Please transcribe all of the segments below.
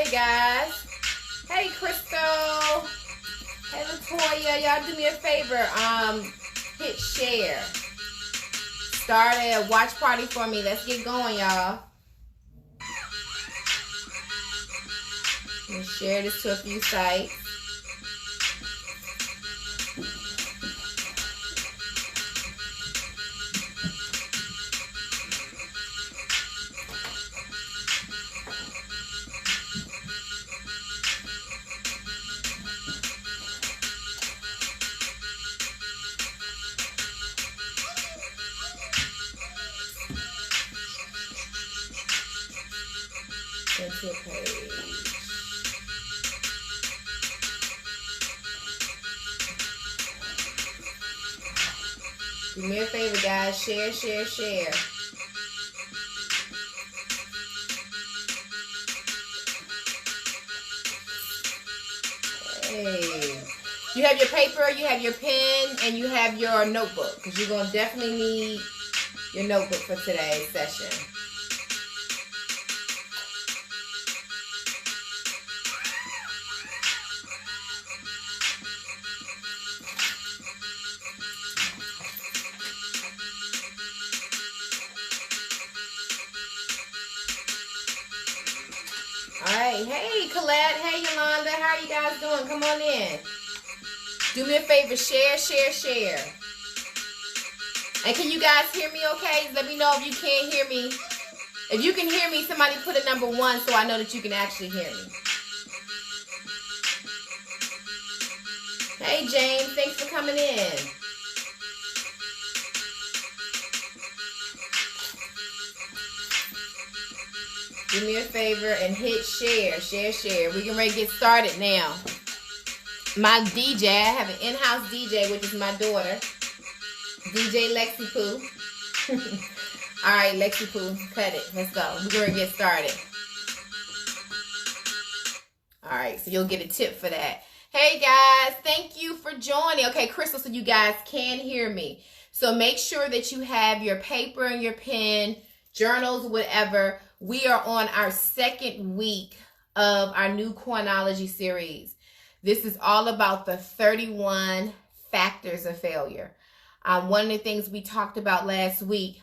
favor, guys. Hey, Crystal. Hey, Latoya. Y'all do me a favor. Hit share. Start a watch party for me. Let's get going, y'all. And share this to a few sites. Into a page. Do me a favor, guys. Share, share, share. Hey. You have your paper, you have your pen, and you have your notebook, because you're going to definitely need your notebook for today's session. Alright, hey Colette, hey Yolanda, how are you guys doing? Come on in. Do me a favor, share, share, share. And can you guys hear me okay? Let me know if you can't hear me. If you can hear me, somebody put a number 1 so I know that you can actually hear me. Hey James, thanks for coming in. Do me a favor and hit share, share, share. We're getting ready to get started now. My DJ, I have an in-house DJ, which is my daughter, DJ Lexi Pooh. All right, Lexi Pooh, cut it. Let's go. We're going to get started. All right, so you'll get a tip for that. Hey, guys, thank you for joining. Okay, Crystal, so you guys can hear me. So make sure that you have your paper and your pen, journals, whatever. We are on our second week of our new Coinology series. This is all about the 31 factors of failure. One of the things we talked about last week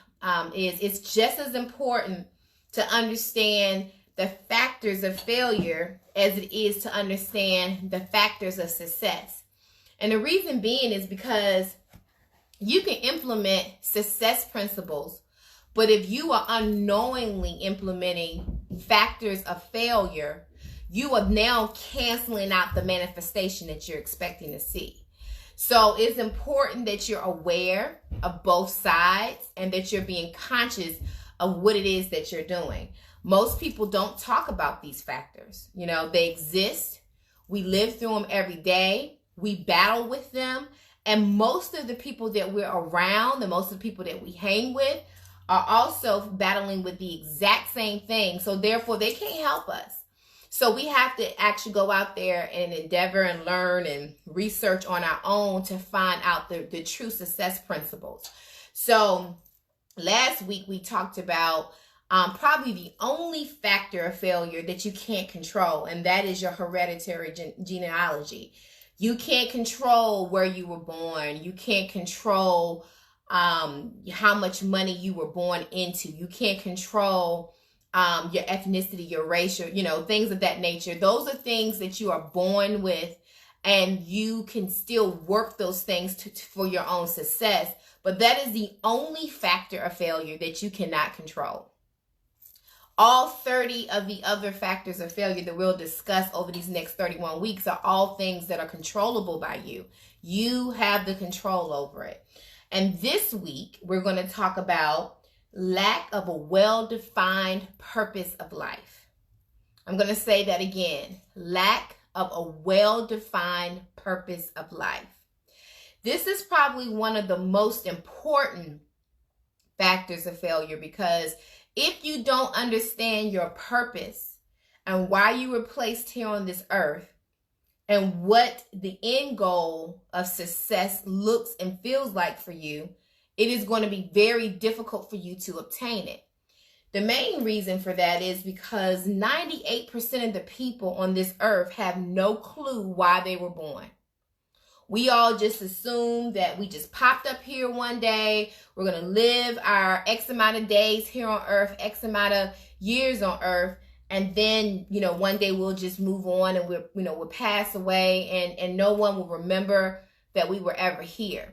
is it's just as important to understand the factors of failure as it is to understand the factors of success. And the reason being is because you can implement success principles, but if you are unknowingly implementing factors of failure, you are now canceling out the manifestation that you're expecting to see. So it's important that you're aware of both sides and that you're being conscious of what it is that you're doing. Most people don't talk about these factors. You know, they exist. We live through them every day. We battle with them. And most of the people that we're around, and most of the people that we hang with, are also battling with the exact same thing. So therefore, they can't help us. So we have to actually go out there and endeavor and learn and research on our own to find out the true success principles. So last week we talked about probably the only factor of failure that you can't control, and that is your hereditary genealogy. You can't control where you were born. You can't control how much money you were born into. You can't control your ethnicity, your race, things of that nature. Those are things that you are born with, and you can still work those things for your own success. But that is the only factor of failure that you cannot control. All 30 of the other factors of failure that we'll discuss over these next 31 weeks are all things that are controllable by you. You have the control over it. And this week, we're going to talk about lack of a well-defined purpose of life. I'm going to say that again. Lack of a well-defined purpose of life. This is probably one of the most important factors of failure, because if you don't understand your purpose and why you were placed here on this earth and what the end goal of success looks and feels like for you, it is going to be very difficult for you to obtain it. The main reason for that is because 98% of the people on this earth have no clue why they were born. We all just assume that we just popped up here one day. We're going to live our X amount of days here on earth, X amount of years on earth. And then, one day we'll just move on and we'll pass away and no one will remember that we were ever here.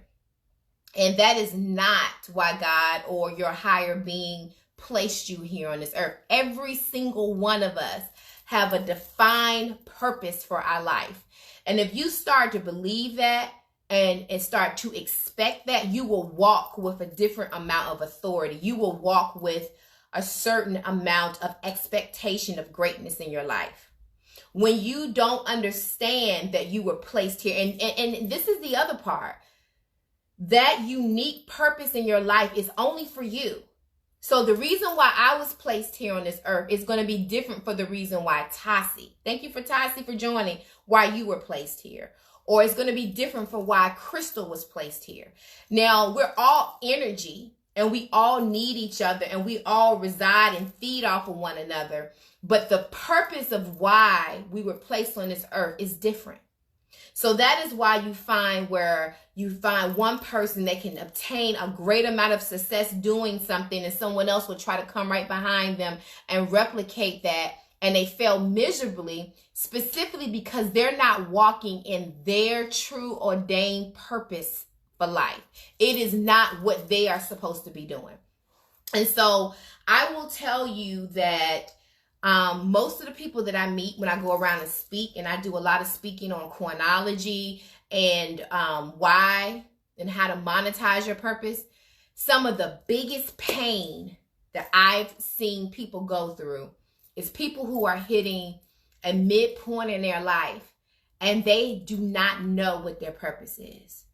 And that is not why God or your higher being placed you here on this earth. Every single one of us have a defined purpose for our life. And if you start to believe that and start to expect that, you will walk with a different amount of authority. You will walk with a certain amount of expectation of greatness in your life. When you don't understand that you were placed here, and this is the other part, that unique purpose in your life is only for you. So the reason why I was placed here on this earth is going to be different for the reason why Tassie, thank you for Tassie for joining, why you were placed here. Or it's going to be different for why Crystal was placed here. Now, we're all energy and we all need each other and we all reside and feed off of one another. But the purpose of why we were placed on this earth is different. So that is why you find one person that can obtain a great amount of success doing something and someone else will try to come right behind them and replicate that, and they fail miserably, specifically because they're not walking in their true ordained purpose for life. It is not what they are supposed to be doing. And so I will tell you that most of the people that I meet when I go around and speak, and I do a lot of speaking on Coinology and why and how to monetize your purpose, some of the biggest pain that I've seen people go through is people who are hitting a midpoint in their life and they do not know what their purpose is.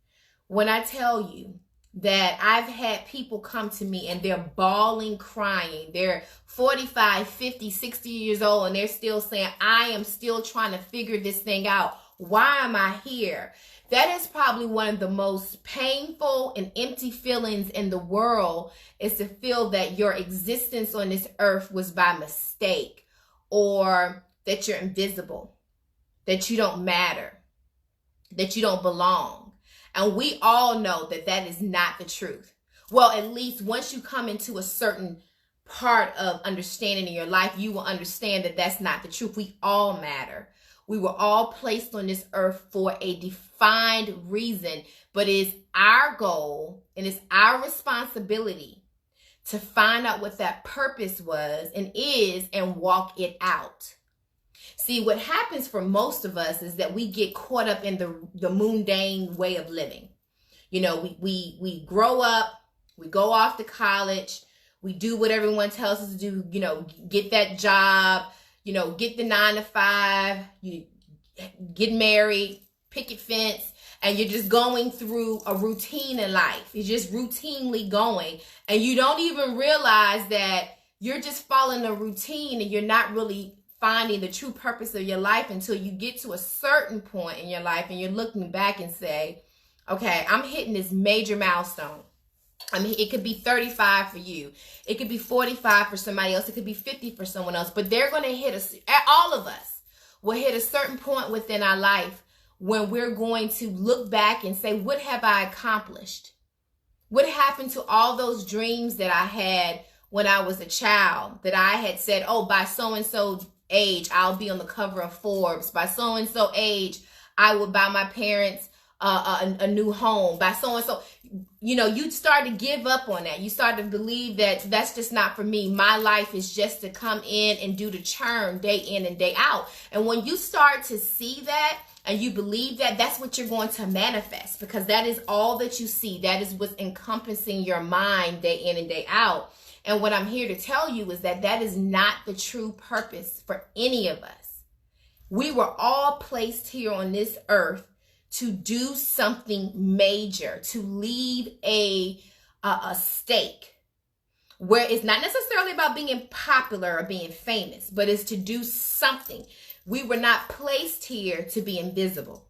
When I tell you that I've had people come to me and they're bawling, crying. They're 45, 50, 60 years old and they're still saying, I am still trying to figure this thing out. Why am I here? That is probably one of the most painful and empty feelings in the world, is to feel that your existence on this earth was by mistake, or that you're invisible, that you don't matter, that you don't belong. And we all know that that is not the truth. Well, at least once you come into a certain part of understanding in your life, you will understand that that's not the truth. We all matter. We were all placed on this earth for a defined reason, but it's our goal and it's our responsibility to find out what that purpose was and is and walk it out. See, what happens for most of us is that we get caught up in the mundane way of living. We grow up, we go off to college, we do what everyone tells us to do, get that job, get the 9 to 5, you get married, picket fence, and you're just going through a routine in life. You're just routinely going, and you don't even realize that you're just following a routine and you're not really finding the true purpose of your life until you get to a certain point in your life and you're looking back and say, okay, I'm hitting this major milestone. I mean, it could be 35 for you. It could be 45 for somebody else. It could be 50 for someone else. But they're going to hit all of us will hit a certain point within our life when we're going to look back and say, what have I accomplished? What happened to all those dreams that I had when I was a child, that I had said, oh, by so-and-so age, I'll be on the cover of Forbes. By so-and-so age, I will buy my parents a new home. By so-and-so, you start to give up on that. You start to believe that that's just not for me. My life is just to come in and do the churn day in and day out. And when you start to see that and you believe that, that's what you're going to manifest, because that is all that you see. That is what's encompassing your mind day in and day out. And what I'm here to tell you is that that is not the true purpose for any of us. We were all placed here on this earth to do something major, to leave a stake where it's not necessarily about being popular or being famous, but it's to do something. We were not placed here to be invisible.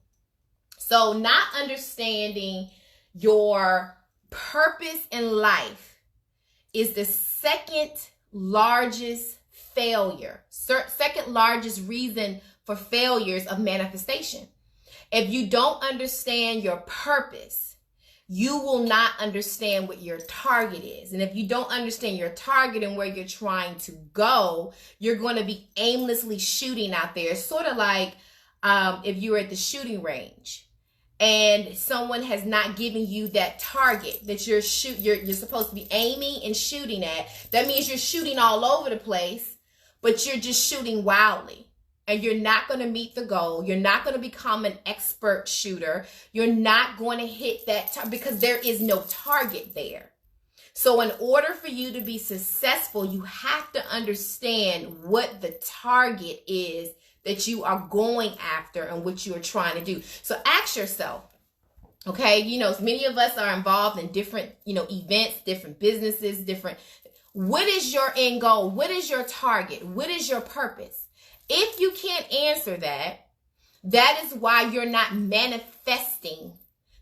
So not understanding your purpose in life is the second largest failure, second largest reason for failures of manifestation. If you don't understand your purpose, you will not understand what your target is. And if you don't understand your target and where you're trying to go, you're going to be aimlessly shooting out there. It's sort of like if you're at the shooting range and someone has not given you that target that you're supposed to be aiming and shooting at. That means you're shooting all over the place, but you're just shooting wildly. And you're not going to meet the goal. You're not going to become an expert shooter. You're not going to hit that because there is no target there. So in order for you to be successful, you have to understand what the target is that you are going after and what you are trying to do. So ask yourself, okay, many of us are involved in different, events, different businesses, what is your end goal? What is your target? What is your purpose? If you can't answer that, that is why you're not manifesting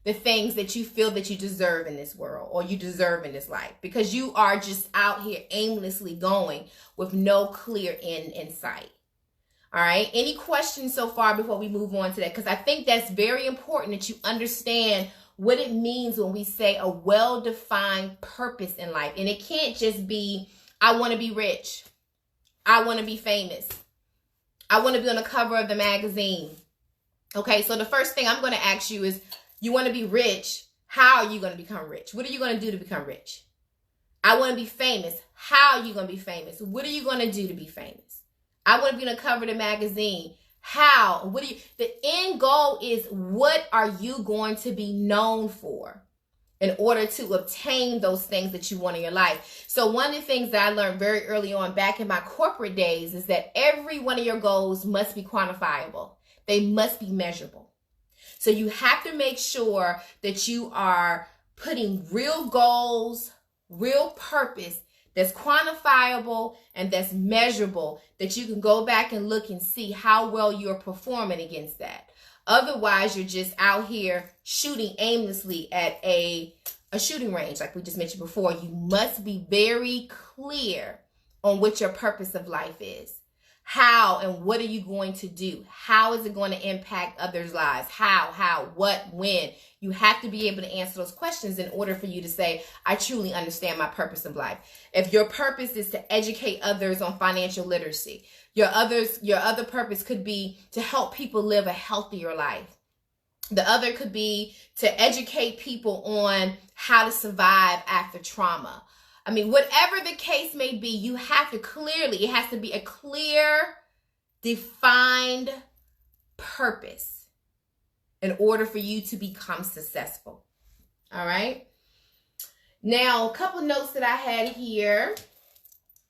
the things that you feel that you deserve in this world or you deserve in this life, because you are just out here aimlessly going with no clear end in sight. All right. Any questions so far before we move on to that? Because I think that's very important that you understand what it means when we say a well-defined purpose in life. And it can't just be, I want to be rich. I want to be famous. I want to be on the cover of the magazine. Okay, so the first thing I'm going to ask you is, you want to be rich. How are you going to become rich? What are you going to do to become rich? I want to be famous. How are you going to be famous? What are you going to do to be famous? I want to be on the cover of the magazine. How? The end goal is, what are you going to be known for in order to obtain those things that you want in your life? So one of the things that I learned very early on back in my corporate days is that every one of your goals must be quantifiable. They must be measurable. So you have to make sure that you are putting real goals, real purpose that's quantifiable and that's measurable, that you can go back and look and see how well you're performing against that. Otherwise, you're just out here shooting aimlessly at a shooting range, like we just mentioned before. You must be very clear on what your purpose of life is. How and what are you going to do? How is it going to impact others' lives? How, what, when? You have to be able to answer those questions in order for you to say, I truly understand my purpose of life. If your purpose is to educate others on financial literacy, your other purpose could be to help people live a healthier life. The other could be to educate people on how to survive after trauma. I mean, whatever the case may be, you have to it has to be a clear, defined purpose in order for you to become successful. All right. Now, a couple notes that I had here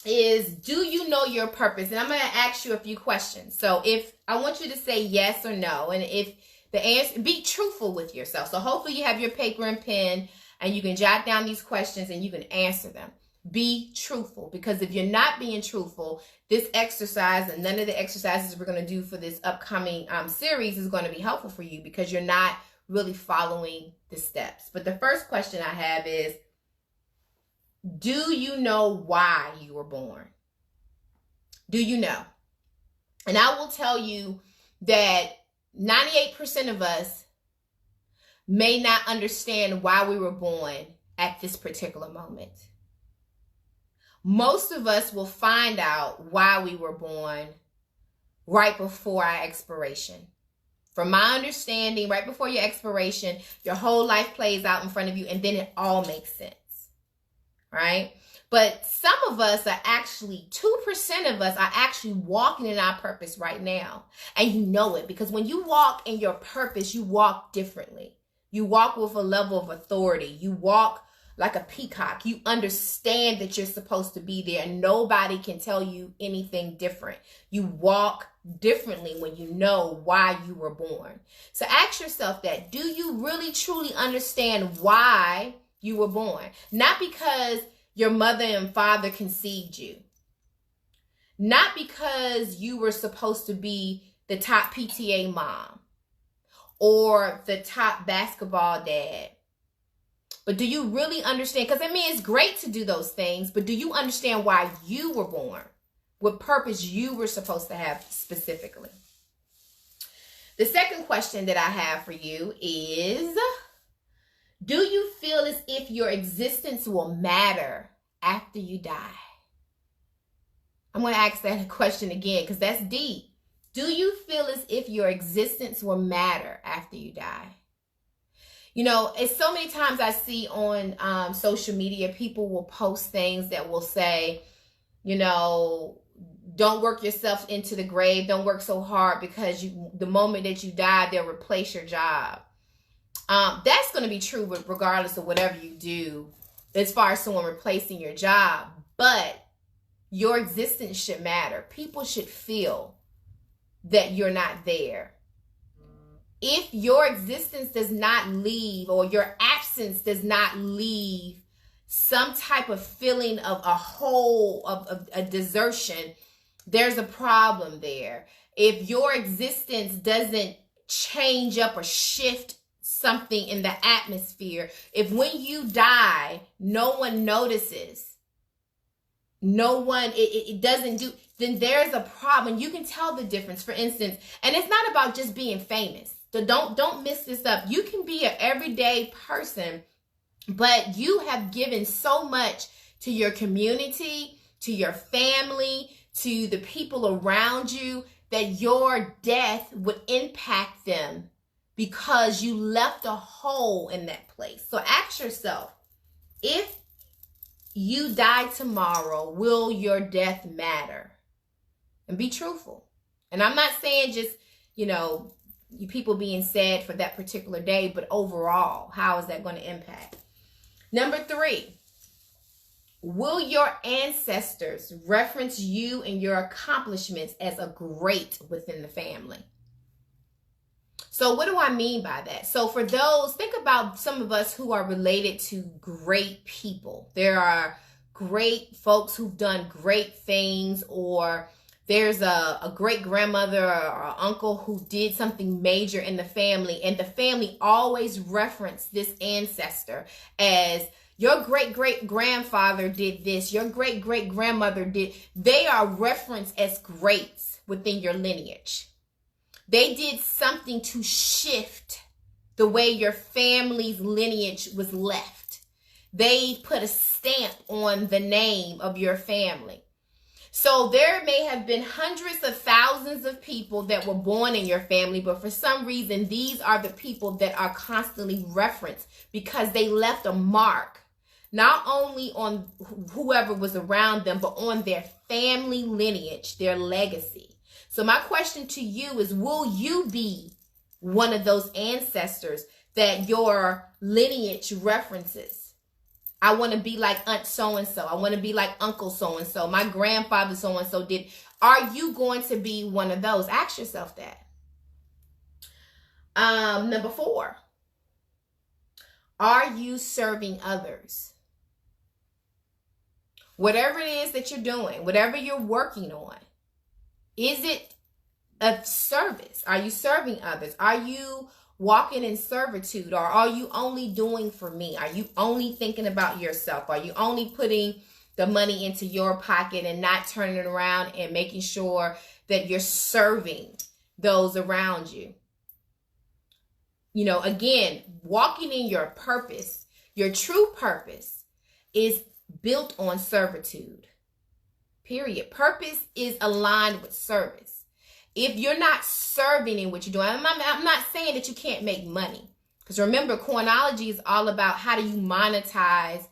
is, do you know your purpose? And I'm going to ask you a few questions. So if I want you to say yes or no, and if the answer, be truthful with yourself. So hopefully you have your paper and pen and you can jot down these questions and you can answer them. Be truthful, because if you're not being truthful, this exercise and none of the exercises we're going to do for this upcoming series is going to be helpful for you, because you're not really following the steps. But the first question I have is, do you know why you were born? Do you know? And I will tell you that 98% of us may not understand why we were born at this particular moment. Most of us will find out why we were born right before our expiration. From my understanding, right before your expiration, your whole life plays out in front of you, and then it all makes sense, right? But some of us are actually, 2% of us are actually walking in our purpose right now. And you know it, because when you walk in your purpose, you walk differently. You walk with a level of authority. You walk like a peacock. You understand that you're supposed to be there, and nobody can tell you anything different. You walk differently when you know why you were born. So ask yourself that. Do you really truly understand why you were born? Not because your mother and father conceived you. Not because you were supposed to be the top PTA mom or the top basketball dad But do you really understand? Because I mean, it's great to do those things, but do you understand why you were born? What purpose you were supposed to have specifically? The second question that I have for you is, do you feel as if your existence will matter after you die? I'm going to ask that question again because that's deep. Do you feel as if your existence will matter after you die? You know, it's so many times I see on social media, people will post things that will say, you know, don't work yourself into the grave. Don't work so hard because the moment that you die, they'll replace your job. That's going to be true regardless of whatever you do as far as someone replacing your job. But your existence should matter. People should feel that you're not there. If your existence does not leave, or your absence does not leave some type of feeling of a hole, of a desertion, there's a problem there. If your existence doesn't change up or shift something in the atmosphere, if when you die, no one notices, no one, it doesn't do, then there's a problem. You can tell the difference, for instance, and it's not about just being famous. So don't miss this up. You can be an everyday person, but you have given so much to your community, to your family, to the people around you, that your death would impact them because you left a hole in that place. So ask yourself, if you die tomorrow, will your death matter? And be truthful. And I'm not saying just, you know, you people being sad for that particular day, but overall, how is that going to impact? Number 3, will your ancestors reference you and your accomplishments as a great within the family? So what do I mean by that? So for those, think about some of us who are related to great people. There are great folks who've done great things, or there's a great grandmother or uncle who did something major in the family, and the family always reference this ancestor as, your great-great-grandfather did this, your great-great-grandmother did. They are referenced as greats within your lineage. They did something to shift the way your family's lineage was left. They put a stamp on the name of your family. So there may have been hundreds of thousands of people that were born in your family, but for some reason, these are the people that are constantly referenced because they left a mark, not only on whoever was around them, but on their family lineage, their legacy. So my question to you is, will you be one of those ancestors that your lineage references? I want to be like Aunt so-and-so. I want to be like Uncle so-and-so. My grandfather so-and-so did. Are you going to be one of those? Ask yourself that. Number 4, are you serving others? Whatever it is that you're doing, whatever you're working on, is it a service? Are you serving others? Are you walking in servitude, or are you only doing for me? Are you only thinking about yourself? Are you only putting the money into your pocket and not turning it around and making sure that you're serving those around you? You know, again, walking in your purpose, your true purpose is built on servitude. Period. Purpose is aligned with service. If you're not serving in what you're doing, I'm not saying that you can't make money. Because remember, Coinology is all about how do you monetize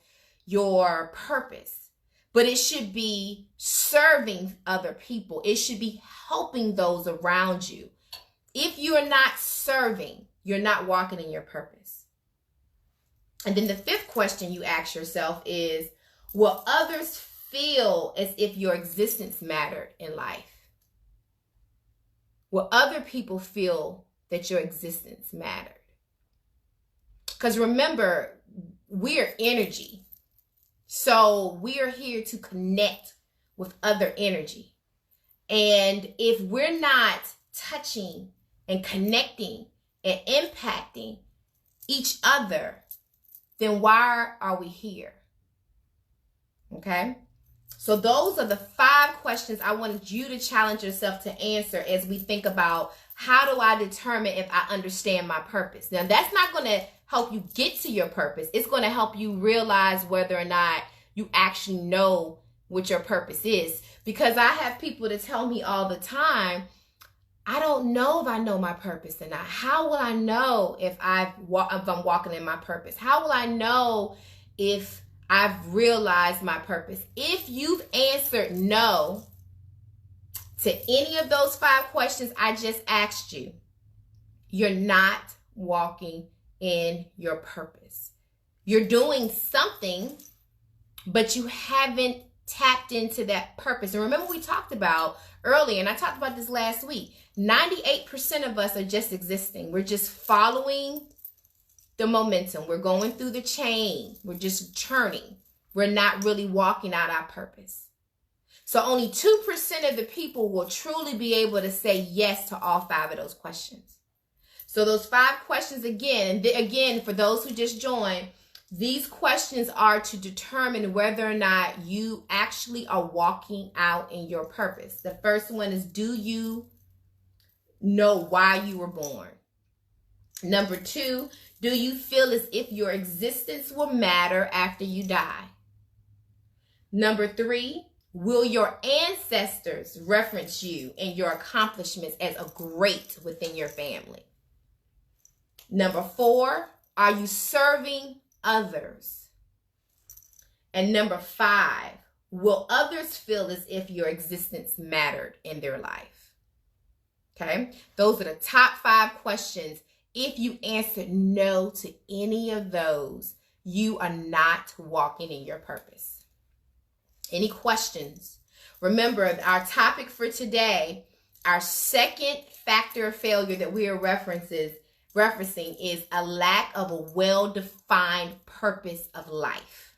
your purpose. But it should be serving other people. It should be helping those around you. If you're not serving, you're not walking in your purpose. And then the 5th question you ask yourself is, will others feel as if your existence mattered in life? Will other people feel that your existence mattered? Because remember, we're energy. So we are here to connect with other energy. And if we're not touching and connecting and impacting each other, then why are we here? Okay? So those are the 5 questions I wanted you to challenge yourself to answer as we think about how do I determine if I understand my purpose. Now, that's not going to help you get to your purpose. It's going to help you realize whether or not you actually know what your purpose is. Because I have people that tell me all the time, I don't know if I know my purpose or not. How will I know if I'm walking in my purpose? How will I know if I've realized my purpose? If you've answered no to any of those 5 questions I just asked you, you're not walking in your purpose. You're doing something, but you haven't tapped into that purpose. And remember, we talked about earlier, and I talked about this last week, 98% of us are just existing. We're just following the momentum. We're going through the chain. We're just churning. We're not really walking out our purpose. So only 2% of the people will truly be able to say yes to all 5 of those questions. So those 5 questions again, for those who just joined, these questions are to determine whether or not you actually are walking out in your purpose. The first one is, do you know why you were born? Number 2, do you feel as if your existence will matter after you die? Number 3, will your ancestors reference you and your accomplishments as a great within your family? Number 4, are you serving others? And number 5, will others feel as if your existence mattered in their life? Okay, those are the top 5 questions. If you answered no to any of those, you are not walking in your purpose. Any questions? Remember, our topic for today, our second factor of failure that we are referencing is a lack of a well-defined purpose of life.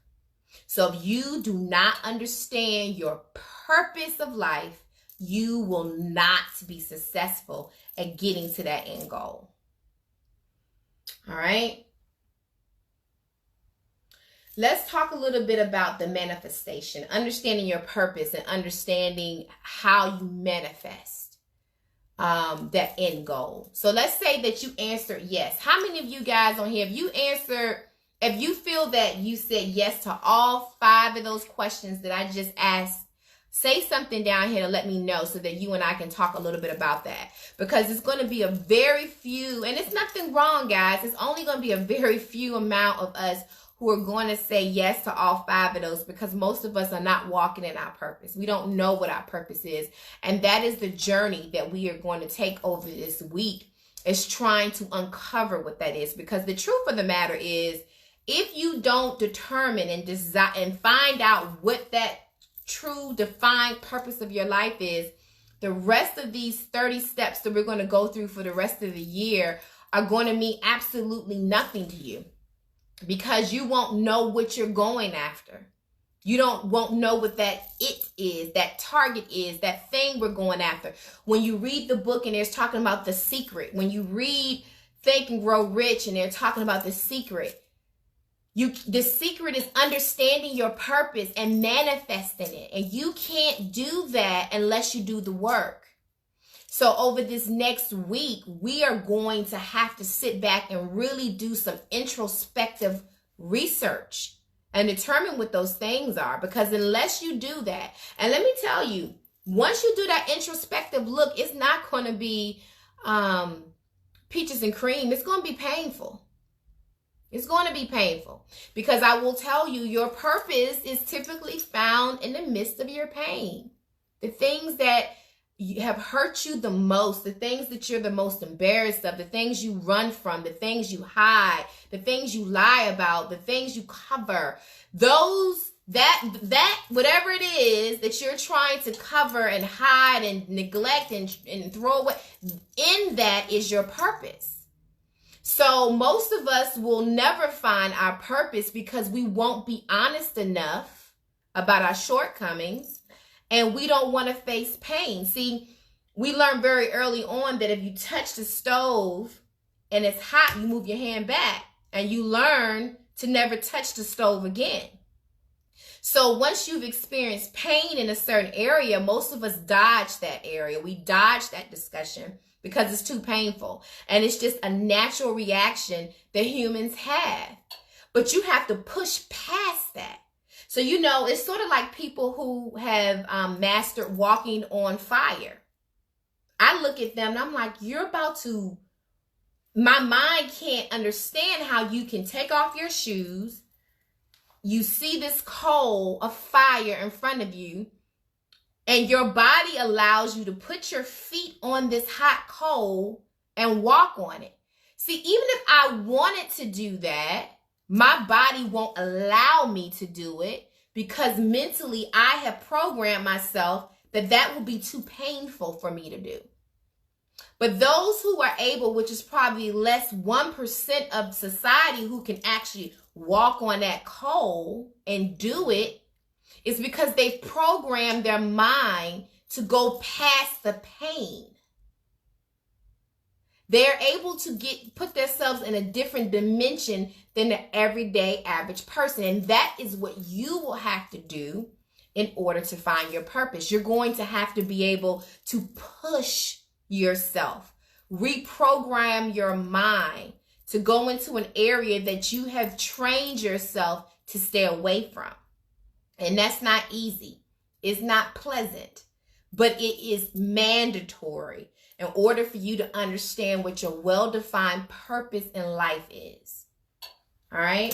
So if you do not understand your purpose of life, you will not be successful at getting to that end goal. All right. Let's talk a little bit about the manifestation, understanding your purpose and understanding how you manifest that end goal. So let's say that you answered yes. How many of you guys on here, if you feel that you said yes to all 5 of those questions that I just asked, say something down here to let me know so that you and I can talk a little bit about that. Because it's going to be a very few, and it's nothing wrong, guys. It's only going to be a very few amount of us who are going to say yes to all 5 of those, because most of us are not walking in our purpose. We don't know what our purpose is. And that is the journey that we are going to take over this week, is trying to uncover what that is. Because the truth of the matter is, if you don't determine and desire and find out what that true defined purpose of your life is, the rest of these 30 steps that we're going to go through for the rest of the year are going to mean absolutely nothing to you, because you won't know what you're going after. You won't know what that it is, that target is, that thing we're going after. When you read the book and it's talking about the secret, when you read Think and Grow Rich and they're talking about the secret, the secret is understanding your purpose and manifesting it. And you can't do that unless you do the work. So over this next week, we are going to have to sit back and really do some introspective research and determine what those things are. Because unless you do that, and let me tell you, once you do that introspective look, it's not going to be peaches and cream. It's going to be painful. It's going to be painful, because I will tell you, your purpose is typically found in the midst of your pain. The things that have hurt you the most, the things that you're the most embarrassed of, the things you run from, the things you hide, the things you lie about, the things you cover, that whatever it is that you're trying to cover and hide and neglect and throw away, in that is your purpose. So most of us will never find our purpose because we won't be honest enough about our shortcomings, and we don't want to face pain. See, we learned very early on that if you touch the stove and it's hot, you move your hand back, and you learn to never touch the stove again. So once you've experienced pain in a certain area, most of us dodge that area. We dodge that discussion because it's too painful. And it's just a natural reaction that humans have. But you have to push past that. So, you know, it's sort of like people who have mastered walking on fire. I look at them and I'm like, you're about to, my mind can't understand how you can take off your shoes. You see this coal of fire in front of you, and your body allows you to put your feet on this hot coal and walk on it. See, even if I wanted to do that, my body won't allow me to do it because mentally I have programmed myself that that will be too painful for me to do. But those who are able, which is probably less 1% of society who can actually walk on that coal and do it, is because they've programmed their mind to go past the pain. They're able to put themselves in a different dimension than the everyday average person. And that is what you will have to do in order to find your purpose. You're going to have to be able to push yourself, reprogram your mind to go into an area that you have trained yourself to stay away from. And that's not easy. It's not pleasant, but it is mandatory in order for you to understand what your well-defined purpose in life is. All right.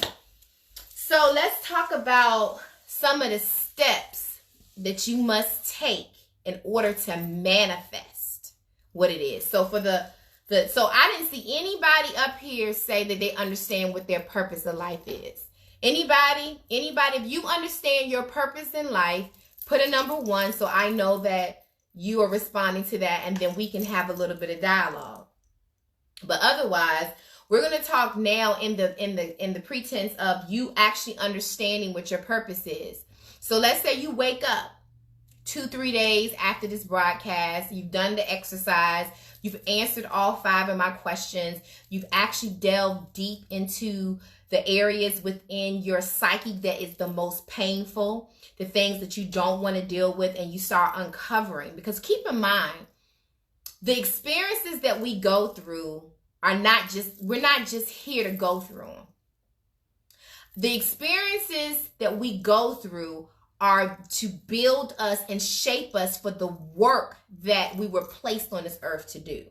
So let's talk about some of the steps that you must take in order to manifest what it is. So so I didn't see anybody up here say that they understand what their purpose in life is. Anybody, if you understand your purpose in life, put a number 1 so I know that you are responding to that, and then we can have a little bit of dialogue. But otherwise, we're going to talk now in the pretense of you actually understanding what your purpose is. So let's say you wake up 2-3 days after this broadcast, you've done the exercise, you've answered all 5 of my questions, you've actually delved deep into the areas within your psyche that is the most painful, the things that you don't want to deal with, and you start uncovering. Because keep in mind, the experiences that we go through are we're not just here to go through them. The experiences that we go through are to build us and shape us for the work that we were placed on this earth to do.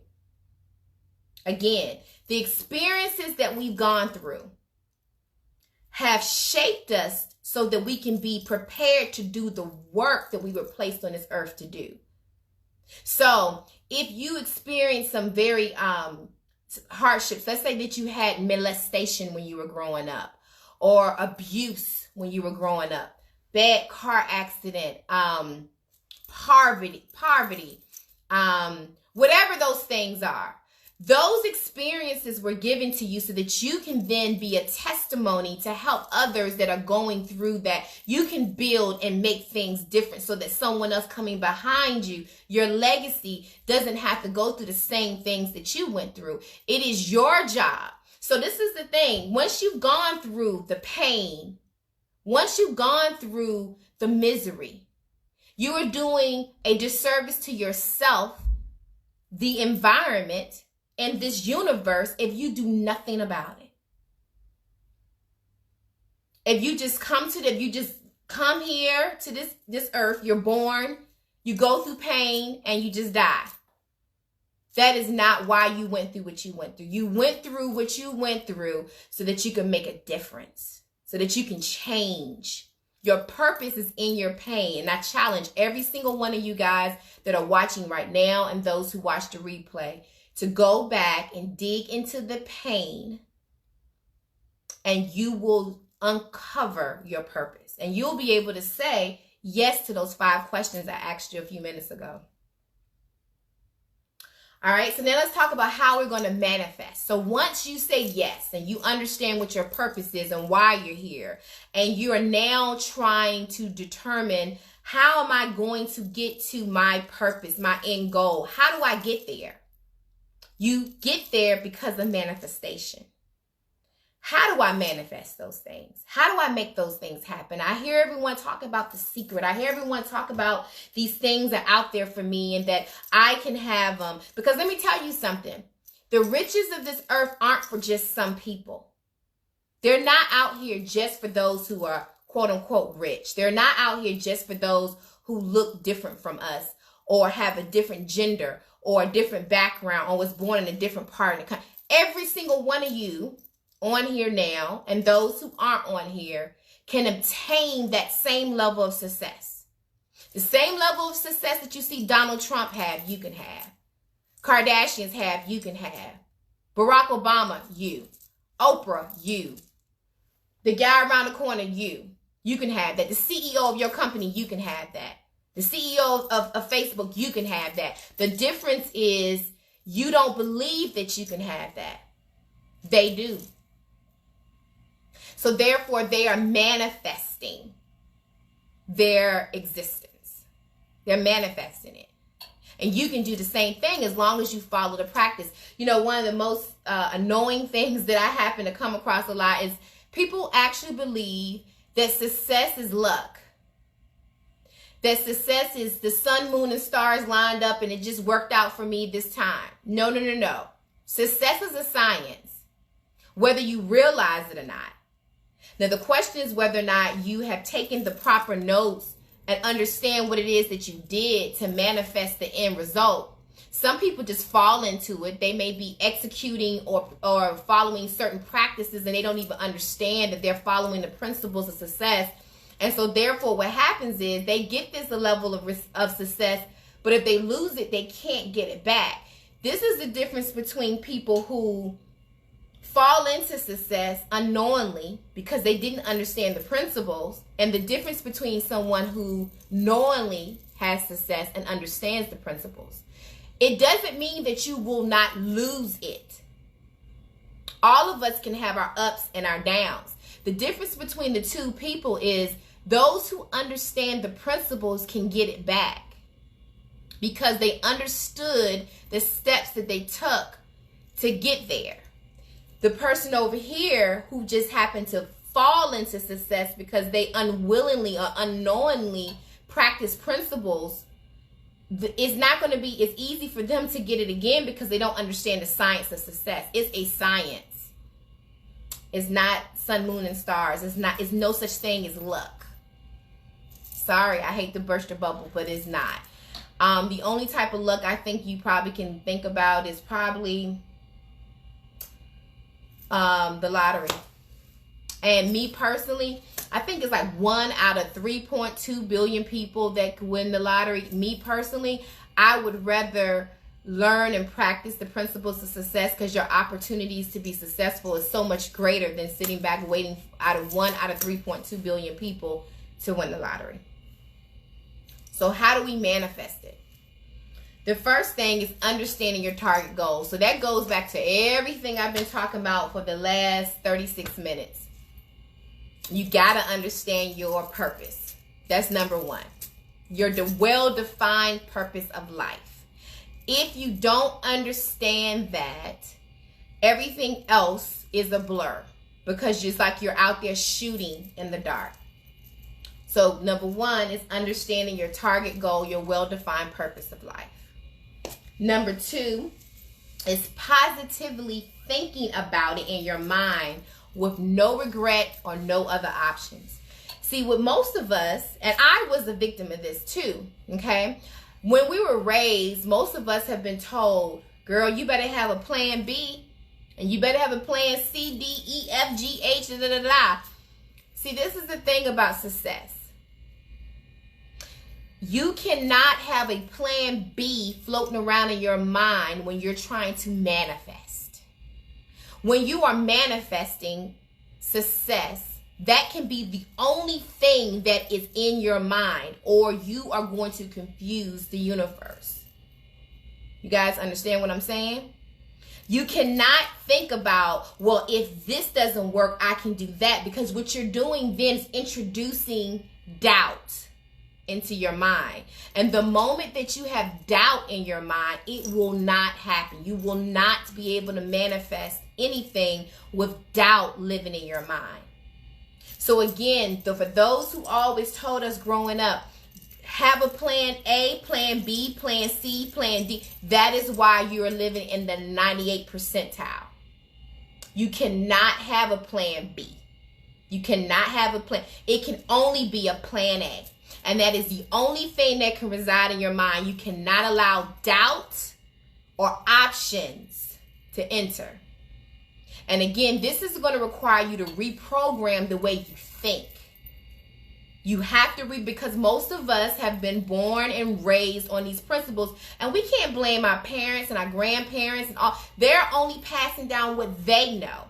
Again, the experiences that we've gone through have shaped us so that we can be prepared to do the work that we were placed on this earth to do. So if you experience some very hardships, let's say that you had molestation when you were growing up, or abuse when you were growing up, bad car accident, poverty, whatever those things are. Those experiences were given to you so that you can then be a testimony to help others that are going through that. You can build and make things different so that someone else coming behind you, your legacy, doesn't have to go through the same things that you went through. It is your job. So this is the thing. Once you've gone through the pain, once you've gone through the misery, you are doing a disservice to yourself, the environment, and this universe if you do nothing about it. If you just come here to this earth, you're born, you go through pain, and you just die. That is not why you went through what you went through. You went through what you went through so that you can make a difference, so that you can change. Your purpose is in your pain. And I challenge every single one of you guys that are watching right now and those who watch the replay to go back and dig into the pain, and you will uncover your purpose. And you'll be able to say yes to those 5 questions I asked you a few minutes ago. All right, so now let's talk about how we're going to manifest. So once you say yes and you understand what your purpose is and why you're here, and you are now trying to determine, how am I going to get to my purpose, my end goal? How do I get there? You get there because of manifestation. How do do I manifest those things? How do I make those things happen? I hear everyone talk about the secret. I hear everyone talk about these things are out there for me and that I can have them. Because let me tell you something. The riches of this earth aren't for just some people. They're not out here just for those who are quote unquote rich. They're not out here just for those who look different from us or have a different gender or a different background or was born in a different part of the country. Every single one of you on here now and those who aren't on here can obtain that same level of success. The same level of success that you see Donald Trump have, you can have. Kardashians have, you can have. Barack Obama, you. Oprah, you. The guy around the corner, you. You can have that. The CEO of your company, you can have that. The CEO of Facebook, you can have that. The difference is you don't believe that you can have that. They do. So therefore, they are manifesting their existence. They're manifesting it. And you can do the same thing as long as you follow the practice. You know, one of the most annoying things that I happen to come across a lot is people actually believe that success is luck. That success is the sun, moon, and stars lined up and it just worked out for me this time. No, no, no, no. Success is a science, whether you realize it or not. Now, the question is whether or not you have taken the proper notes and understand what it is that you did to manifest the end result. Some people just fall into it. They may be executing or following certain practices and they don't even understand that they're following the principles of success. And so therefore what happens is they get this level of success, but if they lose it, they can't get it back. This is the difference between people who fall into success unknowingly because they didn't understand the principles, and the difference between someone who knowingly has success and understands the principles. It doesn't mean that you will not lose it. All of us can have our ups and our downs. The difference between the two people is those who understand the principles can get it back because they understood the steps that they took to get there. The person over here who just happened to fall into success because they unwillingly or unknowingly practice principles, it's not going to be as easy for them to get it again because they don't understand the science of success. It's a science. It's not sun, moon, and stars. It's no such thing as luck. Sorry, I hate to burst your bubble, but it's not. The only type of luck I think you probably can think about is probably the lottery. And me personally, I think it's like 1 out of 3.2 billion people that could win the lottery. Me personally, I would rather learn and practice the principles of success because your opportunities to be successful is so much greater than sitting back waiting out of 1 out of 3.2 billion people to win the lottery. So how do we manifest it? The first thing is understanding your target goal. So that goes back to everything I've been talking about for the last 36 minutes. You got to understand your purpose. That's number one. Your well-defined purpose of life. If you don't understand that, everything else is a blur because it's like you're out there shooting in the dark. So number one is understanding your target goal, your well-defined purpose of life. Number two is positively thinking about it in your mind with no regret or no other options. See, with most of us, and I was a victim of this too, okay? When we were raised, most of us have been told, girl, you better have a plan B, and you better have a plan C, D, E, F, G, H, da, da, da, da. See, this is the thing about success. You cannot have a plan B floating around in your mind when you're trying to manifest. When you are manifesting success, that can be the only thing that is in your mind, or you are going to confuse the universe. You guys understand what I'm saying? You cannot think about, well, if this doesn't work, I can do that, because what you're doing then is introducing doubt into your mind. And the moment that you have doubt in your mind, it will not happen. You will not be able to manifest anything with doubt living in your mind. So again, for those who always told us growing up, have a plan A, plan B, plan C, plan D. That is why you're living in the 98th percentile. You cannot have a plan B. You cannot have a plan. It can only be a plan A. And that is the only thing that can reside in your mind. You cannot allow doubt or options to enter. And again, this is going to require you to reprogram the way you think. You have to because most of us have been born and raised on these principles, and we can't blame our parents and our grandparents and all. They're only passing down what they know.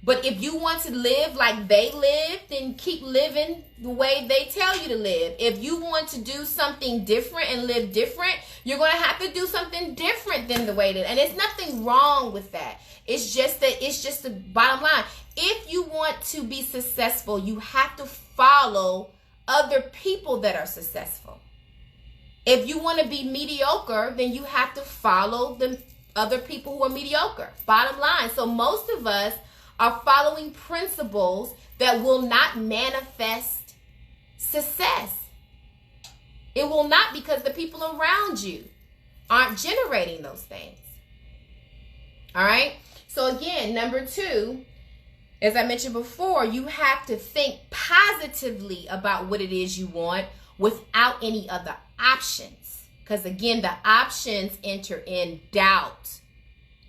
But if you want to live like they live, then keep living the way they tell you to live. If you want to do something different and live different, you're going to have to do something different than the way that. And there's nothing wrong with that. It's just the bottom line. If you want to be successful, you have to follow other people that are successful. If you want to be mediocre, then you have to follow the other people who are mediocre. Bottom line. So most of us are following principles that will not manifest success. It will not, because the people around you aren't generating those things. All right. So again, number 2, as I mentioned before, you have to think positively about what it is you want without any other options. Because again, the options enter in doubt.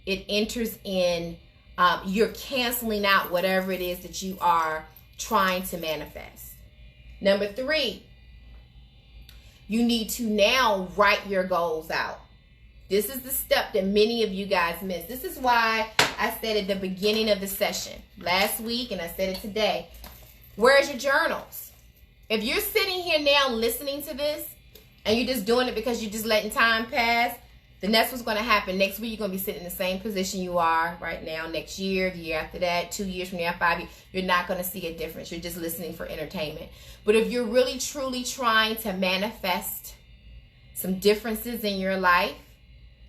It enters in, you're canceling out whatever it is that you are trying to manifest. Number 3, you need to now write your goals out. This is the step that many of you guys miss. This is why I said at the beginning of the session last week, and I said it today, where's your journals? If you're sitting here now listening to this and you're just doing it because you're just letting time pass, then that's what's going to happen. Next week, you're going to be sitting in the same position you are right now. Next year, the year after that, 2 years from now, 5 years, you're not going to see a difference. You're just listening for entertainment. But if you're really, truly trying to manifest some differences in your life,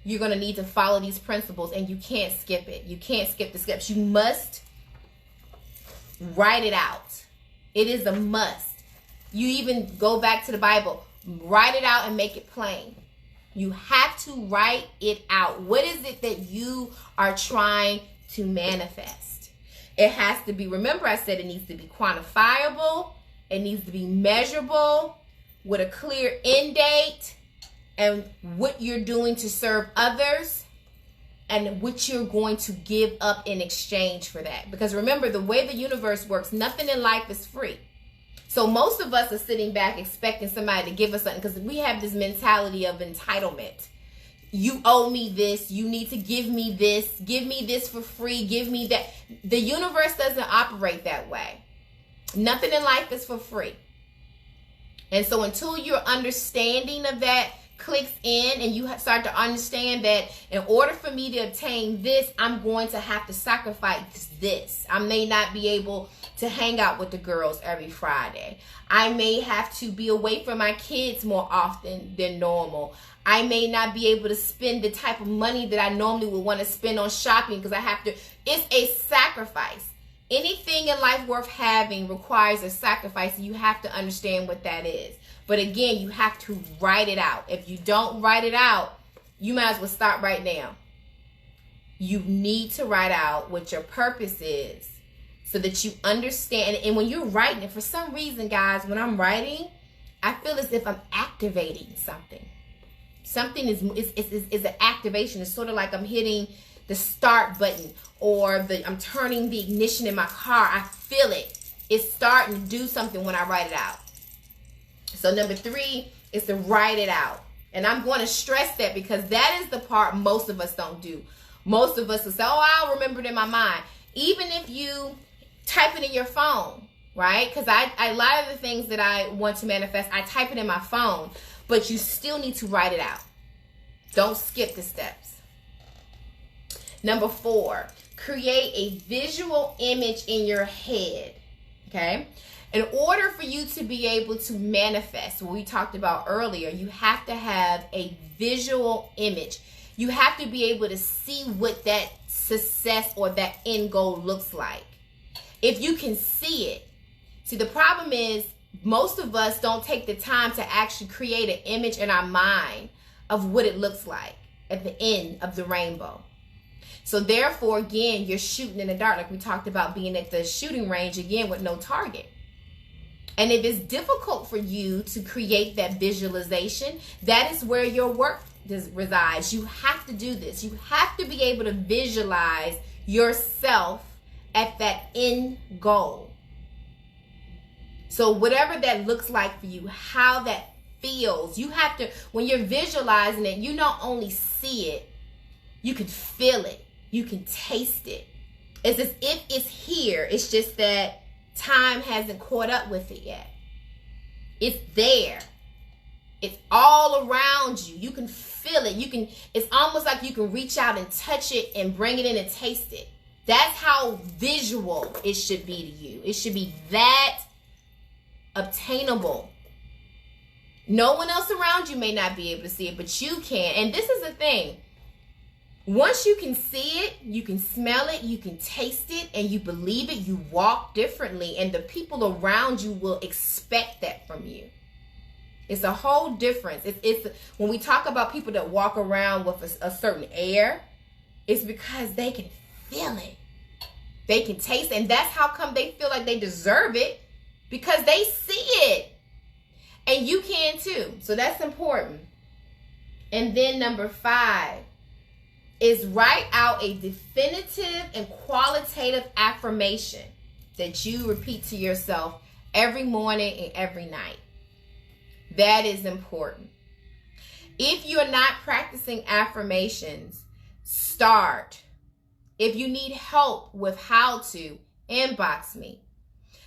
you're going to need to follow these principles, and you can't skip it. You can't skip the steps. You must write it out. It is a must. You even go back to the Bible. Write it out and make it plain. You have to write it out. What is it that you are trying to manifest? It has to be, remember I said it needs to be quantifiable. It needs to be measurable with a clear end date, and what you're doing to serve others, and what you're going to give up in exchange for that. Because remember, the way the universe works, nothing in life is free. So most of us are sitting back expecting somebody to give us something, because we have this mentality of entitlement. You owe me this. You need to give me this. Give me this for free. Give me that. The universe doesn't operate that way. Nothing in life is for free. And so until your understanding of that clicks in, and you start to understand that in order for me to obtain this, I'm going to have to sacrifice this. I may not be able to hang out with the girls every Friday. I may have to be away from my kids more often than normal. I may not be able to spend the type of money that I normally would want to spend on shopping, because I have to. It's a sacrifice. Anything in life worth having requires a sacrifice, and you have to understand what that is. But again, you have to write it out. If you don't write it out, you might as well start right now. You need to write out what your purpose is so that you understand. And when you're writing it, for some reason, guys, when I'm writing, I feel as if I'm activating something. Something is an activation. It's sort of like I'm hitting the start button, or I'm turning the ignition in my car. I feel it. It's starting to do something when I write it out. So number 3 is to write it out. And I'm going to stress that, because that is the part most of us don't do. Most of us will say, oh, I'll remember it in my mind. Even if you type it in your phone, right? Because a lot of the things that I want to manifest, I type it in my phone. But you still need to write it out. Don't skip the steps. Number 4, create a visual image in your head. Okay? In order for you to be able to manifest what we talked about earlier, you have to have a visual image. You have to be able to see what that success or that end goal looks like. If you can see it. See, the problem is most of us don't take the time to actually create an image in our mind of what it looks like at the end of the rainbow. So therefore, again, you're shooting in the dark, like we talked about being at the shooting range again with no target. And if it's difficult for you to create that visualization, that is where your work resides. You have to do this. You have to be able to visualize yourself at that end goal. So whatever that looks like for you, how that feels, you have to, when you're visualizing it, you not only see it, you can feel it, you can taste it. It's as if it's here. It's just that time hasn't caught up with it yet. It's there. It's all around you. You can feel it. It's almost like you can reach out and touch it and bring it in and taste it. That's how visual it should be to you. It should be that obtainable. No one else around you may not be able to see it, but you can. And this is the thing. Once you can see it, you can smell it, you can taste it, and you believe it, you walk differently, and the people around you will expect that from you. It's a whole difference. It's when we talk about people that walk around with a certain air, it's because they can feel it. They can taste it, and that's how come they feel like they deserve it, because they see it. And you can too. So that's important. And then number 5 is write out a definitive and qualitative affirmation that you repeat to yourself every morning and every night. That is important. If you're not practicing affirmations, start. If you need help with how to, inbox me.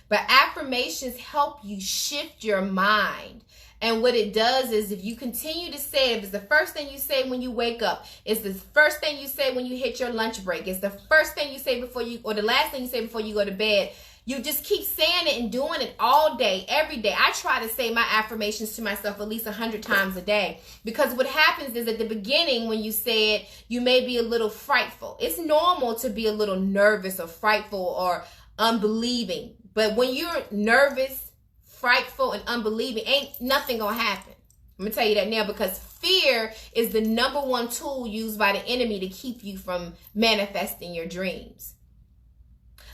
But affirmations help you shift your mind. And what it does is if you continue to say it, if it's the first thing you say when you wake up, it's the first thing you say when you hit your lunch break, it's the first thing you say before you, or the last thing you say before you go to bed, you just keep saying it and doing it all day, every day. I try to say my affirmations to myself at least 100 times a day, because what happens is at the beginning when you say it, you may be a little frightful. It's normal to be a little nervous or frightful or unbelieving. But when you're nervous, frightful, and unbelieving, ain't nothing gonna happen. I'm gonna tell you that now, because fear is the number one tool used by the enemy to keep you from manifesting your dreams.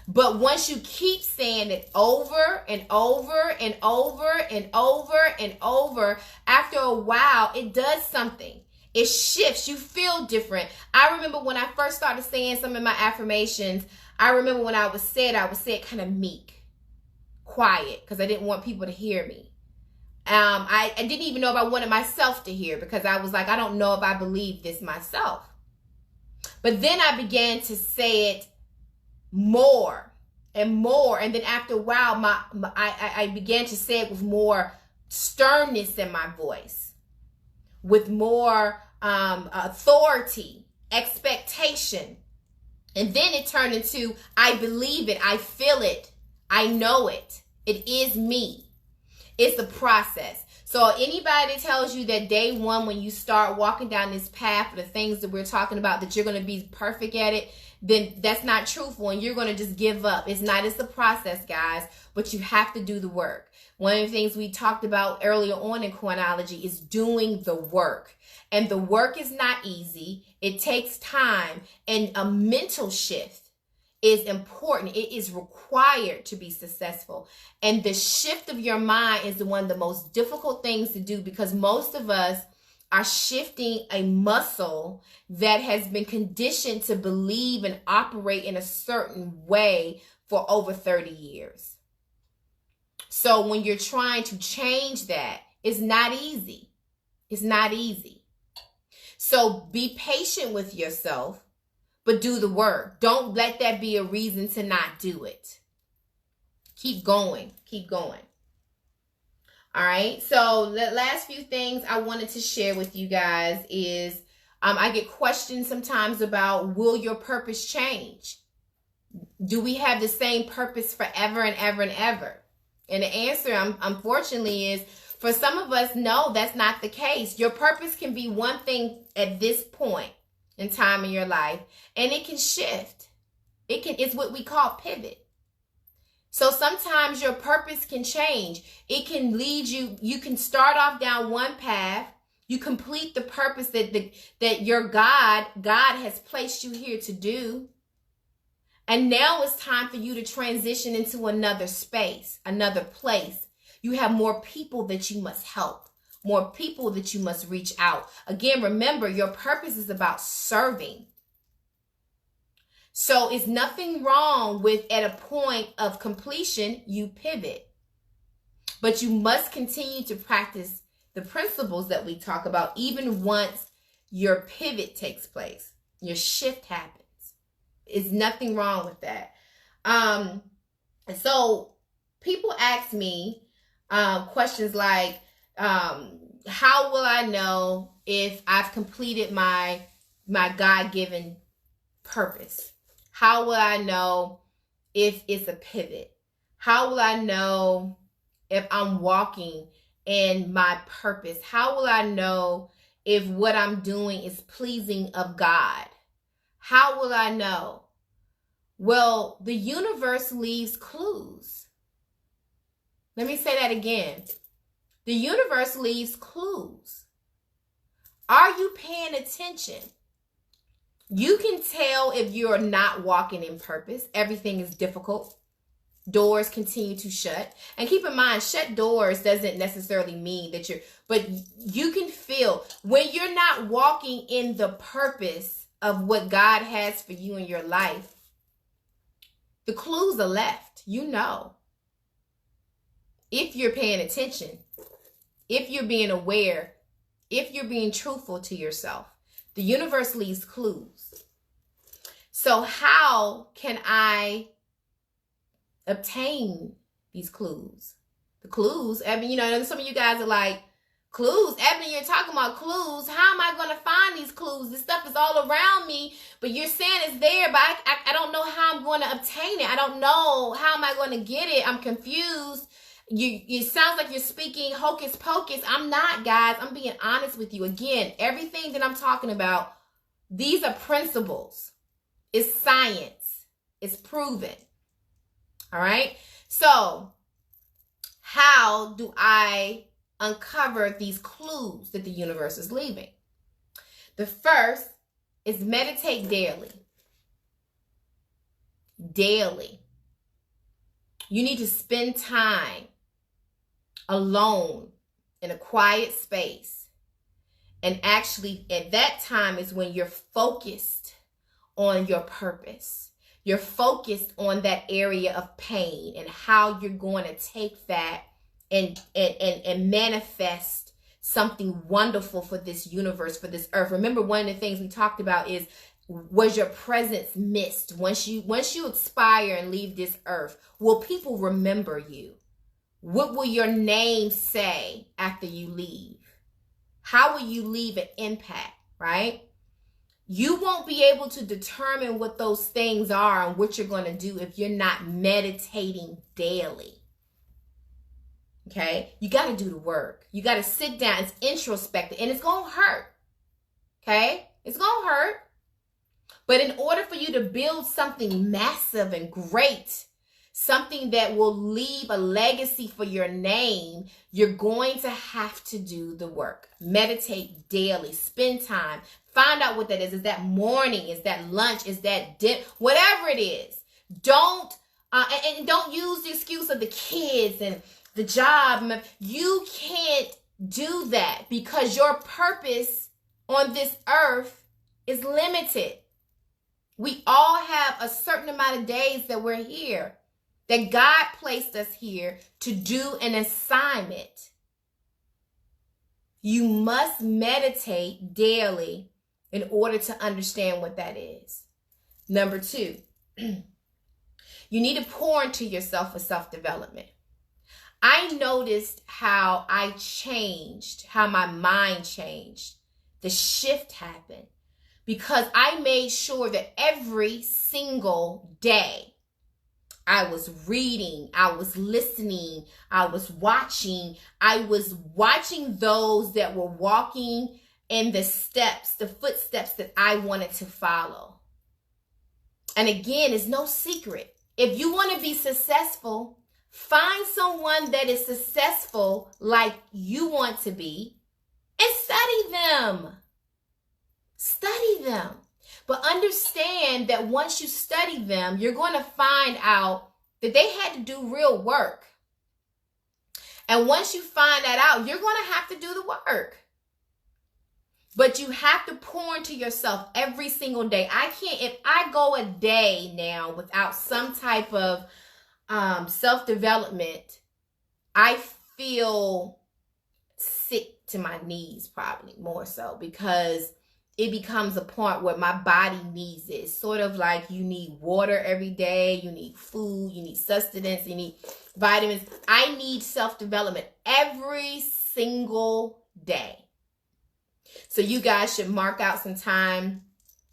But once you keep saying it over and over and over and over and over, after a while, it does something. It shifts. You feel different. I remember when I first started saying some of my affirmations, I remember when I would say it kind of meek. Quiet, because I didn't want people to hear me. I didn't even know if I wanted myself to hear, because I was like, I don't know if I believe this myself. But then I began to say it more and more, and then after a while, I began to say it with more sternness in my voice, with more authority, expectation, and then it turned into I believe it, I feel it. I know it. It is me. It's a process. So anybody that tells you that day one, when you start walking down this path of the things that we're talking about, that you're going to be perfect at it, then that's not truthful and you're going to just give up. It's not. It's a process, guys, but you have to do the work. One of the things we talked about earlier on in Coinology is doing the work. And the work is not easy. It takes time, and a mental shift is important. It is required to be successful. And the shift of your mind is one of the most difficult things to do, because most of us are shifting a muscle that has been conditioned to believe and operate in a certain way for over 30 years. So when you're trying to change that, it's not easy. It's not easy. So be patient with yourself, but do the work. Don't let that be a reason to not do it. Keep going. Keep going. All right. So the last few things I wanted to share with you guys is I get questions sometimes about, will your purpose change? Do we have the same purpose forever and ever and ever? And the answer, unfortunately, is for some of us, no, that's not the case. Your purpose can be one thing at this point in time in your life, and it can shift. It's what we call pivot. So sometimes your purpose can change. It can lead you. You can start off down one path. You complete the purpose that your God has placed you here to do. And now it's time for you to transition into another space, another place. You have more people that you must help, more people that you must reach out. Again, remember, your purpose is about serving. So it's nothing wrong with, at a point of completion, you pivot. But you must continue to practice the principles that we talk about even once your pivot takes place, your shift happens. There's nothing wrong with that. So people ask me questions like, how will I know if I've completed my God-given purpose? How will I know if it's a pivot? How will I know if I'm walking in my purpose? How will I know if what I'm doing is pleasing of God? How will I know? Well, the universe leaves clues. Let me say that again. The universe leaves clues. Are you paying attention? You can tell if you're not walking in purpose. Everything is difficult. Doors continue to shut. And keep in mind, shut doors doesn't necessarily mean that but you can feel when you're not walking in the purpose of what God has for you in your life. The clues are left, you know. If you're paying attention, if you're being aware, if you're being truthful to yourself, the universe leaves clues. So how can I obtain these clues? The clues, I mean, some of you guys are like, clues? Ebony, you're talking about clues. How am I going to find these clues? This stuff is all around me, but you're saying it's there, but I don't know how I'm going to obtain it. I don't know. How am I going to get it? I'm confused. It sounds like you're speaking hocus pocus. I'm not, guys. I'm being honest with you. Again, everything that I'm talking about, these are principles. It's science. It's proven. All right? So, how do I uncover these clues that the universe is leaving? The first is meditate daily. Daily. You need to spend time alone in a quiet space. And actually, at that time is when you're focused on your purpose. You're focused on that area of pain and how you're going to take that and manifest something wonderful for this universe, for this earth. Remember, one of the things we talked about is, was your presence missed? Once you expire and leave this earth, will people remember you? What will your name say after you leave? How will you leave an impact, right? You won't be able to determine what those things are and what you're going to do if you're not meditating daily. Okay? You got to do the work. You got to sit down. It's introspective, and it's going to hurt. Okay? It's going to hurt. But in order for you to build something massive and great, something that will leave a legacy for your name, you're going to have to do the work. Meditate daily. Spend time. Find out what that is. Is that morning? Is that lunch? Is that dinner? Whatever it is. Don't use the excuse of the kids and the job. You can't do that because your purpose on this earth is limited. We all have a certain amount of days that we're here, that God placed us here to do an assignment. You must meditate daily in order to understand what that is. Number 2, you need to pour into yourself for self-development. I noticed how I changed, how my mind changed. The shift happened because I made sure that every single day I was reading, I was listening, I was watching those that were walking in the steps, the footsteps that I wanted to follow. And again, it's no secret. If you want to be successful, find someone that is successful like you want to be and study them. Study them. But understand that once you study them, you're going to find out that they had to do real work. And once you find that out, you're going to have to do the work. But you have to pour into yourself every single day. If I go a day now without some type of self-development, I feel sick to my knees, probably more so, because it becomes a point where my body needs it. It's sort of like you need water every day, you need food, you need sustenance, you need vitamins. I need self-development every single day. So you guys should mark out some time,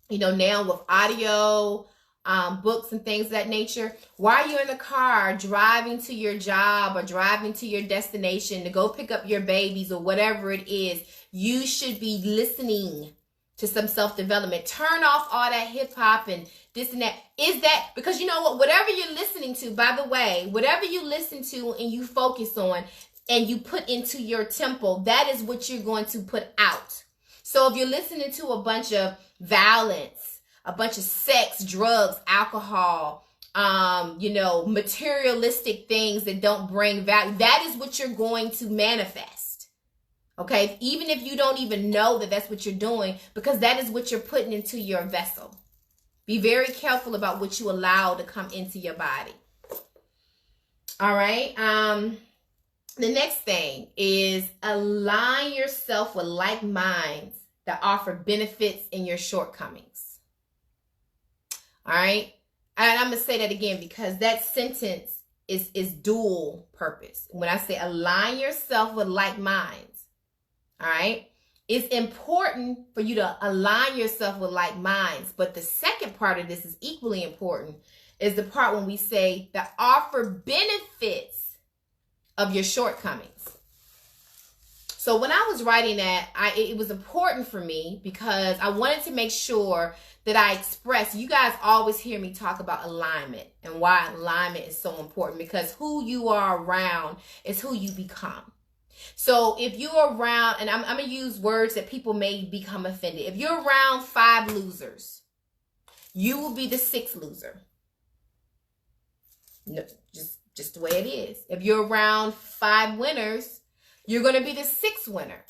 now with audio, books and things of that nature. While you're in the car driving to your job or driving to your destination to go pick up your babies or whatever it is, you should be listening to some self-development. Turn off all that hip hop and this and that. Is that because you know what? Whatever you're listening to, by the way, whatever you listen to and you focus on and you put into your temple, that is what you're going to put out. So if you're listening to a bunch of violence, a bunch of sex, drugs, alcohol, materialistic things that don't bring value, that is what you're going to manifest. Okay, even if you don't even know that that's what you're doing, because that is what you're putting into your vessel. Be very careful about what you allow to come into your body. All right. The next thing is align yourself with like minds that offer benefits in your shortcomings. All right. And I'm going to say that again because that sentence is dual purpose. When I say align yourself with like minds, all right, it's important for you to align yourself with like minds. But the second part of this is equally important, is the part when we say that offer benefits of your shortcomings. So when I was writing that, it was important for me because I wanted to make sure that I express. You guys always hear me talk about alignment and why alignment is so important, because who you are around is who you become. So if you're around, and I'm going to use words that people may become offended. If you're around 5 losers, you will be the 6th loser. No, just the way it is. If you're around 5 winners, you're going to be the 6th winner,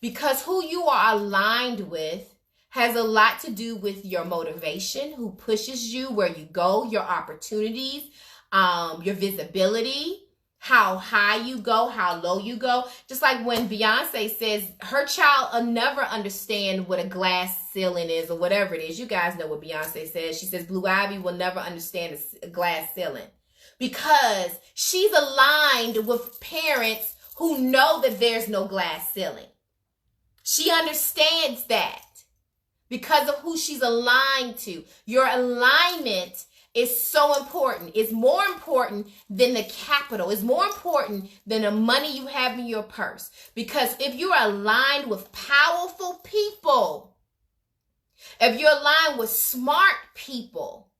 because who you are aligned with has a lot to do with your motivation, who pushes you, where you go, your opportunities, your visibility, how high you go, how low you go. Just like when Beyonce says her child will never understand what a glass ceiling is or whatever it is. You guys know what Beyonce says. She says Blue Ivy will never understand a glass ceiling because she's aligned with parents who know that there's no glass ceiling. She understands that because of who she's aligned to. Your alignment is so important. It's more important than the capital. It's more important than the money you have in your purse. Because if you're aligned with powerful people, if you're aligned with smart people,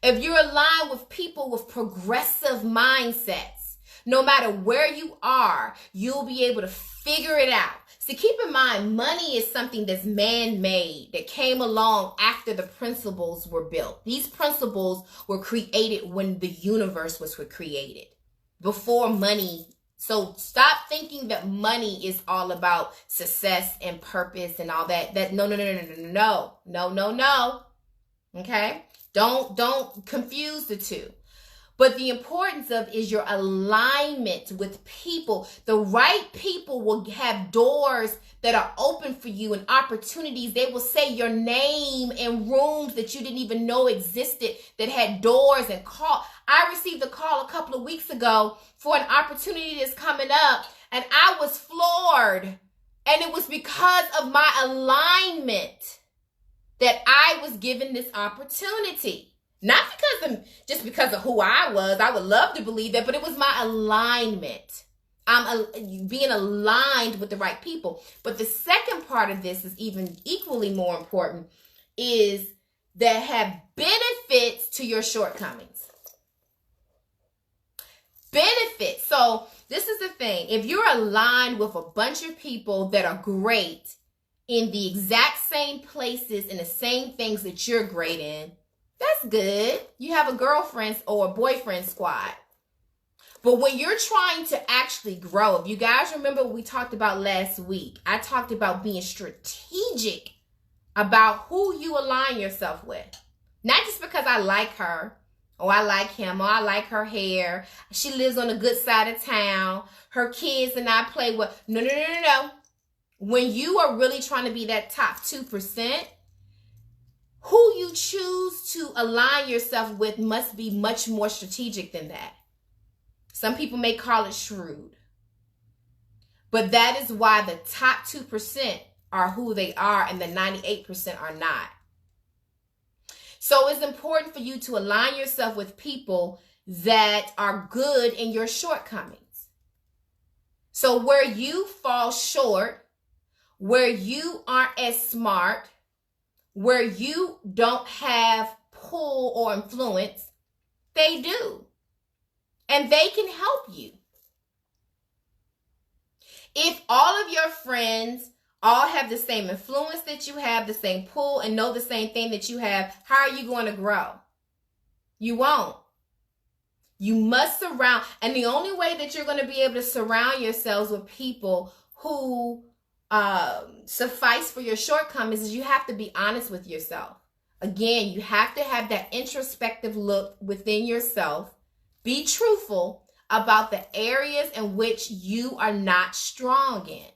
if you're aligned with people with progressive mindsets, no matter where you are, you'll be able to figure it out. So keep in mind, money is something that's man-made, that came along after the principles were built. These principles were created when the universe was created, before money. So stop thinking that money is all about success and purpose and all that. No. Okay? Don't confuse the two. But the importance of is your alignment with people. The right people will have doors that are open for you and opportunities. They will say your name in rooms that you didn't even know existed, that had doors and call. I received a call a couple of weeks ago for an opportunity that's coming up, and I was floored. And it was because of my alignment that I was given this opportunity. Not just because of who I was. I would love to believe that, but it was my alignment. I'm being aligned with the right people. But the second part of this is even equally more important, is that have benefits to your shortcomings. Benefits. So this is the thing. If you're aligned with a bunch of people that are great in the exact same places and the same things that you're great in, that's good. You have a girlfriend or a boyfriend squad. But when you're trying to actually grow, if you guys remember what we talked about last week, I talked about being strategic about who you align yourself with. Not just because I like her, or I like him, or I like her hair, she lives on a good side of town, her kids and I play with. No. When you are really trying to be that top 2%, who you choose to align yourself with must be much more strategic than that. Some people may call it shrewd. But that is why the top 2% are who they are and the 98% are not. So it's important for you to align yourself with people that are good in your shortcomings. So where you fall short, where you aren't as smart, where you don't have pull or influence, they do. And they can help you. If all of your friends all have the same influence that you have, the same pull, and know the same thing that you have, how are you going to grow? You won't. You must surround, and the only way that you're going to be able to surround yourselves with people who suffice for your shortcomings is you have to be honest with yourself. Again, you have to have that introspective look within yourself. Be truthful about the areas in which you are not strong in.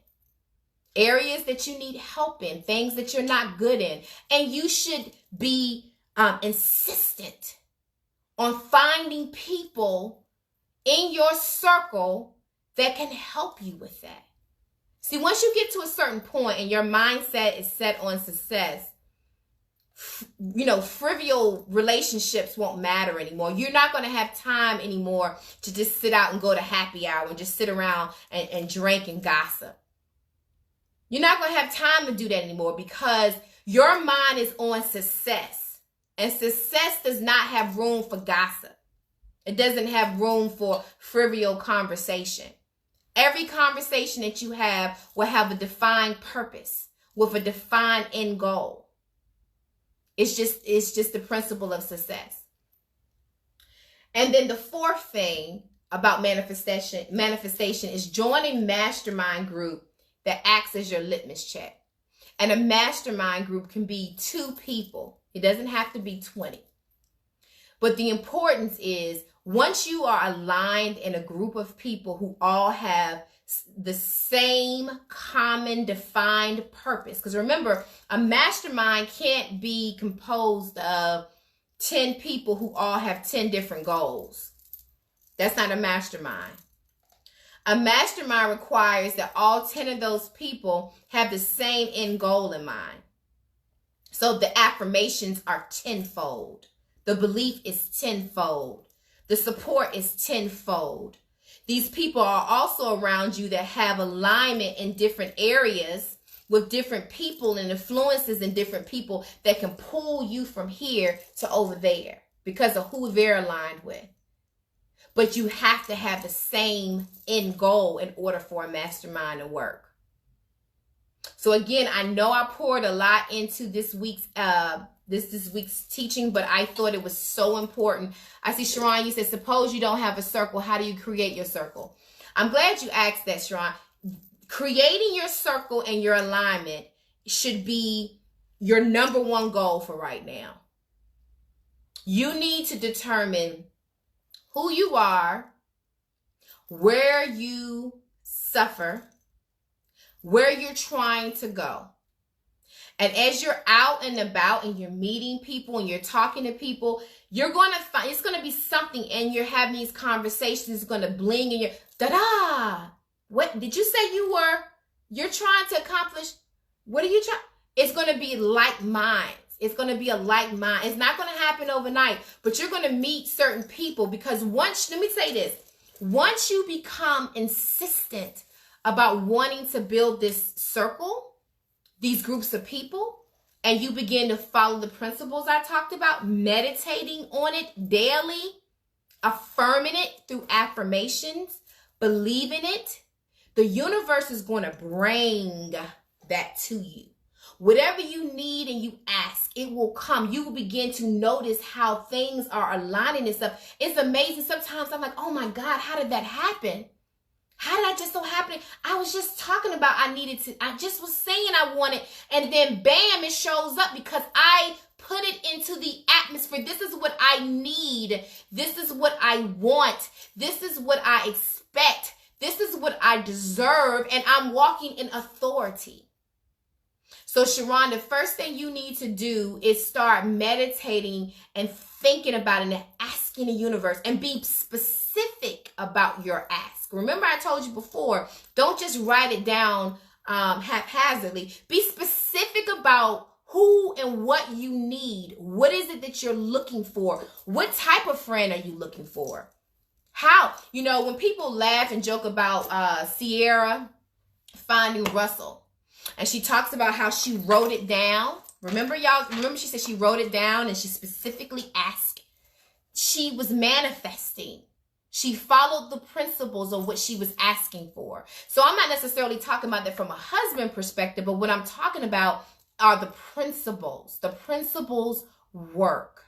Areas that you need help in, things that you're not good in. And you should be insistent on finding people in your circle that can help you with that. See, once you get to a certain point and your mindset is set on success, frivolous relationships won't matter anymore. You're not going to have time anymore to just sit out and go to happy hour and just sit around and drink and gossip. You're not going to have time to do that anymore because your mind is on success. And success does not have room for gossip. It doesn't have room for frivolous conversation. Every conversation that you have will have a defined purpose with a defined end goal. It's just the principle of success. And then the fourth thing about manifestation is join a mastermind group that acts as your litmus check. And a mastermind group can be 2 people. It doesn't have to be 20. But the importance is once you are aligned in a group of people who all have the same common defined purpose. Because remember, a mastermind can't be composed of 10 people who all have 10 different goals. That's not a mastermind. A mastermind requires that all 10 of those people have the same end goal in mind. So the affirmations are tenfold. The belief is tenfold. The support is tenfold. These people are also around you that have alignment in different areas with different people and influences in different people that can pull you from here to over there because of who they're aligned with. But you have to have the same end goal in order for a mastermind to work. So again, I know I poured a lot into this week's this week's teaching, but I thought it was so important. I see Sharon, you said, suppose you don't have a circle. How do you create your circle? I'm glad you asked that, Sharon. Creating your circle and your alignment should be your number one goal for right now. You need to determine who you are, where you suffer, where you're trying to go. And as you're out and about and you're meeting people and you're talking to people, you're going to find, it's going to be something, and you're having these conversations, it's going to bling in your, da-da. What did you say you're trying to accomplish? What are you trying? It's going to be like minds. It's going to be a like mind. It's not going to happen overnight, but you're going to meet certain people because let me say this, once you become insistent about wanting to build this circle, these groups of people, and you begin to follow the principles I talked about, meditating on it daily, affirming it through affirmations, believing it, the universe is going to bring that to you. Whatever you need and you ask, it will come. You will begin to notice how things are aligning and stuff. It's amazing. Sometimes I'm like, oh my God, how did that happen? How did I just so happen? I was just talking about I just was saying I wanted, and then bam, it shows up because I put it into the atmosphere. This is what I need. This is what I want. This is what I expect. This is what I deserve, and I'm walking in authority. So Sharon, the first thing you need to do is start meditating and thinking about it and asking the universe, and be specific about your ask. Remember I told you before, don't just write it down haphazardly. Be specific about who and what you need. What is it that you're looking for? What type of friend are you looking for? How? You know, when people laugh and joke about Sierra finding Russell, and she talks about how she wrote it down. Remember, y'all? Remember she said she wrote it down and she specifically asked. She was manifesting. She followed the principles of what she was asking for. So I'm not necessarily talking about that from a husband perspective, but what I'm talking about are the principles. The principles work.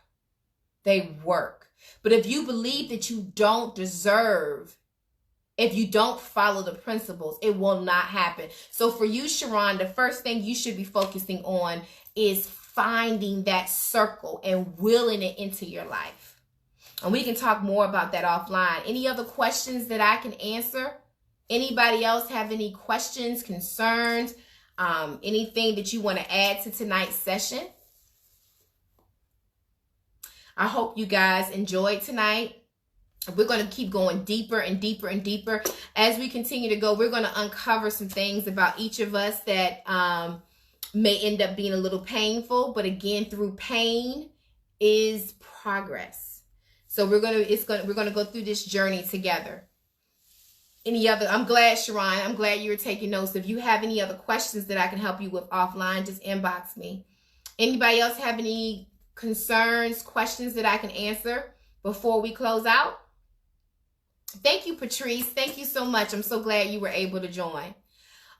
They work. But if you believe that you don't deserve, if you don't follow the principles, it will not happen. So for you, Sharon, the first thing you should be focusing on is finding that circle and willing it into your life. And we can talk more about that offline. Any other questions that I can answer? Anybody else have any questions, concerns, anything that you want to add to tonight's session? I hope you guys enjoyed tonight. We're going to keep going deeper and deeper and deeper. As we continue to go, we're going to uncover some things about each of us that may end up being a little painful. But again, through pain is progress. So we're going to go through this journey together. I'm glad, Sharon, I'm glad you were taking notes. If you have any other questions that I can help you with offline, just inbox me. Anybody else have any concerns, questions that I can answer before we close out? Thank you, Patrice. Thank you so much. I'm so glad you were able to join.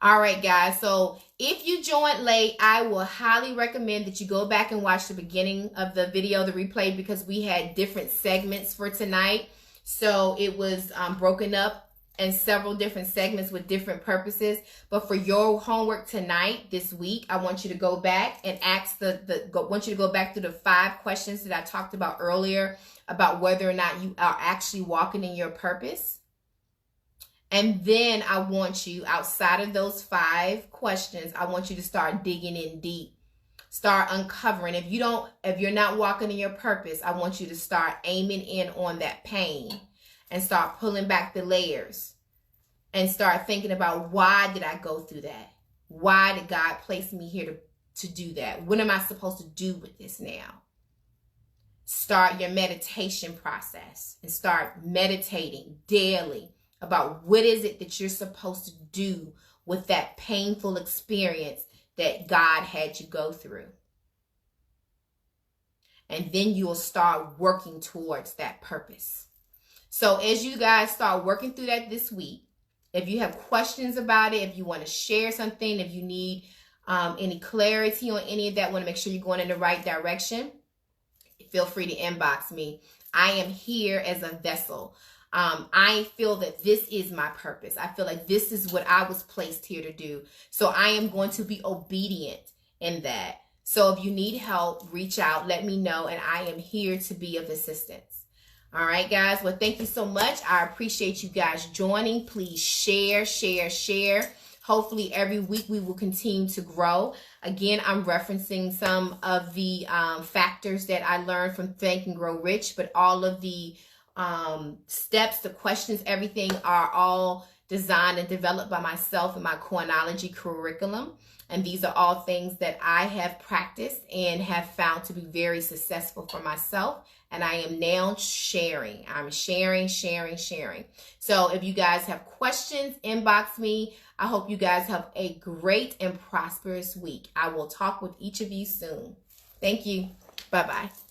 All right, guys. So if you joined late, I will highly recommend that you go back and watch the beginning of the video, the replay, because we had different segments for tonight. So it was broken up in several different segments with different purposes. But for your homework tonight, this week, I want you to go back and ask want you to go back through the 5 questions that I talked about earlier about whether or not you are actually walking in your purpose. And then I want you, outside of those 5 questions, I want you to start digging in deep. Start uncovering. If you're not walking in your purpose, I want you to start aiming in on that pain and start pulling back the layers and start thinking about, why did I go through that? Why did God place me here to do that? What am I supposed to do with this now? Start your meditation process and start meditating daily about what is it that you're supposed to do with that painful experience that God had you go through. And then you'll start working towards that purpose. So as you guys start working through that this week, if you have questions about it, if you want to share something, if you need any clarity on any of that, want to make sure you're going in the right direction, feel free to inbox me. I am here as a vessel. I feel that this is my purpose. I feel like this is what I was placed here to do. So I am going to be obedient in that. So if you need help, reach out, let me know, and I am here to be of assistance. All right, guys. Well, thank you so much. I appreciate you guys joining. Please share, share, share. Hopefully every week we will continue to grow. Again, I'm referencing some of the factors that I learned from Think and Grow Rich, but all of the steps, the questions, everything are all designed and developed by myself in my Coinology curriculum. And these are all things that I have practiced and have found to be very successful for myself. And I am now sharing. I'm sharing. So if you guys have questions, inbox me. I hope you guys have a great and prosperous week. I will talk with each of you soon. Thank you. Bye-bye.